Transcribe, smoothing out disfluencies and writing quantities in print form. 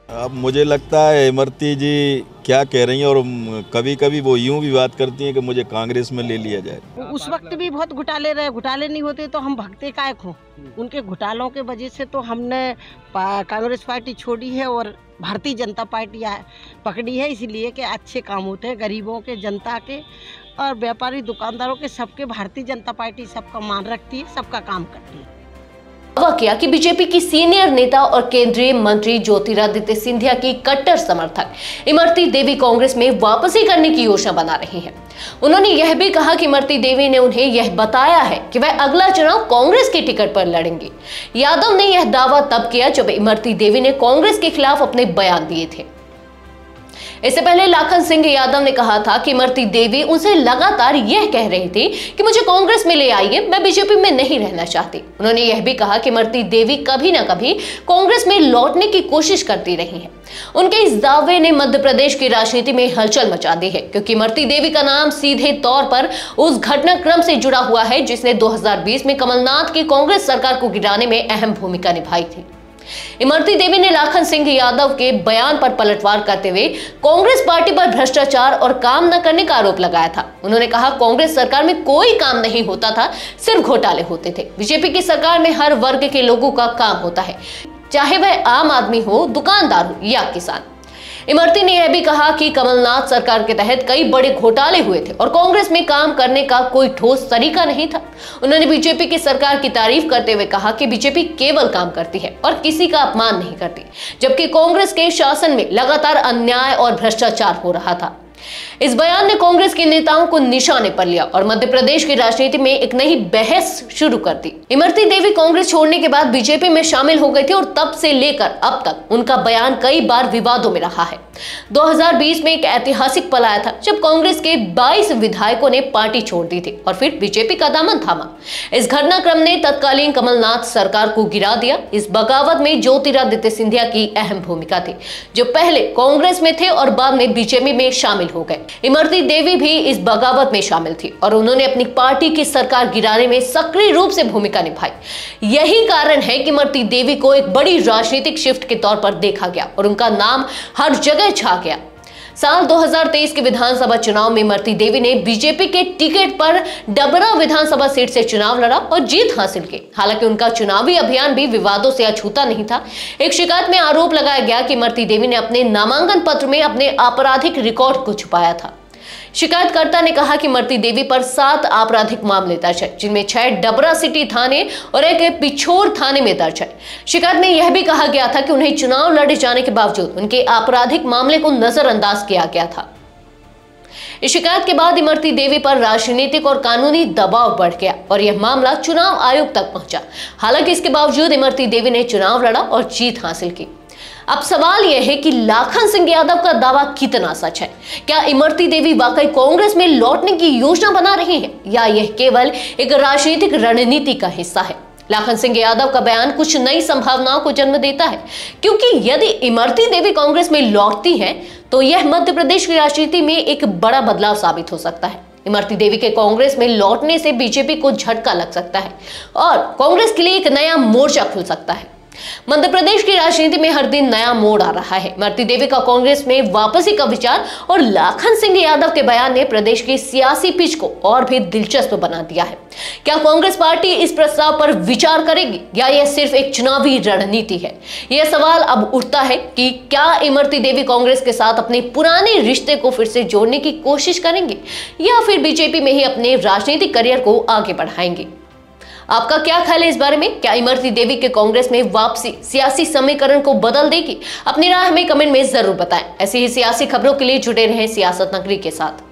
अब मुझे लगता है इमरती जी क्या कह रही हैं, और कभी कभी वो यूं भी बात करती हैं कि मुझे कांग्रेस में ले लिया जाए। उस वक्त भी बहुत घोटाले रहे, घोटाले नहीं होते तो हम भगते काय खो। उनके घोटालों के वजह से तो हमने कांग्रेस पार्टी छोड़ी है और भारतीय जनता पार्टी पकड़ी है, इसलिए कि अच्छे काम होते हैं गरीबों के, जनता के और व्यापारी दुकानदारों के, सबके भारतीय जनता पार्टी सबका मान रखती है, सबका काम करती है। दावा किया कि बीजेपी की सीनियर नेता और केंद्रीय मंत्री ज्योतिरादित्य सिंधिया की कट्टर समर्थक इमरती देवी कांग्रेस में वापसी करने की योजना बना रही हैं। उन्होंने यह भी कहा कि इमरती देवी ने उन्हें यह बताया है कि वह अगला चुनाव कांग्रेस की टिकट पर लड़ेंगी। यादव ने यह दावा तब किया जब इमरती देवी ने कांग्रेस के खिलाफ अपने बयान दिए थे। इससे पहले लाखन सिंह यादव ने कहा था कि इमरती देवी उनसे लगातार यह कह रही थी कि मुझे कांग्रेस में ले आइए, मैं बीजेपी में नहीं रहना चाहती। उन्होंने यह भी कहा कि इमरती देवी कभी ना कभी कांग्रेस में लौटने की कोशिश करती रही हैं। उनके इस दावे ने मध्य प्रदेश की राजनीति में हलचल मचा दी है, क्योंकि इमरती देवी का नाम सीधे तौर पर उस घटनाक्रम से जुड़ा हुआ है जिसने 2020 में कमलनाथ की कांग्रेस सरकार को गिराने में अहम भूमिका निभाई थी। इमरती देवी ने लाखन सिंह यादव के बयान पर पलटवार करते हुए कांग्रेस पार्टी पर भ्रष्टाचार और काम न करने का आरोप लगाया था। उन्होंने कहा, कांग्रेस सरकार में कोई काम नहीं होता था, सिर्फ घोटाले होते थे। बीजेपी की सरकार में हर वर्ग के लोगों का काम होता है, चाहे वह आम आदमी हो, दुकानदार हो या किसान। इमरती ने यह भी कहा कि कमलनाथ सरकार के तहत कई बड़े घोटाले हुए थे और कांग्रेस में काम करने का कोई ठोस तरीका नहीं था। उन्होंने बीजेपी की सरकार की तारीफ करते हुए कहा कि बीजेपी केवल काम करती है और किसी का अपमान नहीं करती, जबकि कांग्रेस के शासन में लगातार अन्याय और भ्रष्टाचार हो रहा था। इस बयान ने कांग्रेस के नेताओं को निशाने पर लिया और मध्य प्रदेश की राजनीति में एक नई बहस शुरू कर दी। इमरती देवी कांग्रेस छोड़ने के बाद बीजेपी में शामिल हो गई थी और तब से लेकर अब तक उनका बयान कई बार विवादों में रहा है। 2020 में एक ऐतिहासिक पल आया था जब कांग्रेस के 22 विधायकों ने पार्टी छोड़ दी थी और फिर बीजेपी का दामन थामा। इस घटनाक्रम ने तत्कालीन कमलनाथ सरकार को गिरा दिया। इस बगावत में ज्योतिरादित्य सिंधिया की अहम भूमिका थी, जो पहले कांग्रेस में थे और बाद में बीजेपी में शामिल हो गए। इमरती देवी भी इस बगावत में शामिल थी और उन्होंने अपनी पार्टी की सरकार गिराने में सक्रिय रूप से भूमिका निभाई। यही कारण है कि इमरती देवी को एक बड़ी राजनीतिक शिफ्ट के तौर पर देखा गया और उनका नाम हर जगह छा गया। साल 2023 के विधानसभा चुनाव में इमरती देवी ने बीजेपी के टिकट पर डबरा विधानसभा सीट से चुनाव लड़ा और जीत हासिल की। हालांकि उनका चुनावी अभियान भी विवादों से अछूता नहीं था। एक शिकायत में आरोप लगाया गया कि इमरती देवी ने अपने नामांकन पत्र में अपने आपराधिक रिकॉर्ड को छुपाया था। शिकायतकर्ता ने कहा कि इमरती देवी पर 7 आपराधिक मामले दर्ज है, जिनमें 6 डबरा सिटी थाने और एक पिछोर थाने में दर्ज है। शिकायत में यह भी कहा गया था कि उन्हें चुनाव लड़े जाने के बावजूद उनके आपराधिक मामले को नजरअंदाज किया गया था। इस शिकायत के बाद इमरती देवी पर राजनीतिक और कानूनी दबाव बढ़ गया और यह मामला चुनाव आयोग तक पहुंचा। हालांकि इसके बावजूद इमरती देवी ने चुनाव लड़ा और जीत हासिल की। अब सवाल यह है कि लाखन सिंह यादव का दावा कितना सच है। क्या इमरती देवी वाकई कांग्रेस में लौटने की योजना बना रही है या यह केवल एक राजनीतिक रणनीति का हिस्सा है? लाखन सिंह यादव का बयान कुछ नई संभावनाओं को जन्म देता है, क्योंकि यदि इमरती देवी कांग्रेस में लौटती हैं तो यह मध्य प्रदेश की राजनीति में एक बड़ा बदलाव साबित हो सकता है। इमरती देवी के कांग्रेस में लौटने से बीजेपी को झटका लग सकता है और कांग्रेस के लिए एक नया मोर्चा खुल सकता है। मध्य प्रदेश की राजनीति में हर दिन नया मोड़ आ रहा है। इमरती देवी का कांग्रेस में वापसी का विचार और लाखन सिंह यादव के बयान ने प्रदेश की सियासी पिच को और भी दिलचस्प बना दिया है। क्या कांग्रेस पार्टी इस प्रस्ताव पर विचार करेगी या यह सिर्फ एक चुनावी रणनीति है? यह सवाल अब उठता है कि क्या इमरती देवी कांग्रेस के साथ अपने पुराने रिश्ते को फिर से जोड़ने की कोशिश करेंगे या फिर बीजेपी में ही अपने राजनीतिक करियर को आगे बढ़ाएंगे? आपका क्या ख्याल है इस बारे में? क्या इमरती देवी के कांग्रेस में वापसी सियासी समीकरण को बदल देगी? अपनी राय हमें कमेंट में जरूर बताएं। ऐसी ही सियासी खबरों के लिए जुड़े रहें सियासत नगरी के साथ।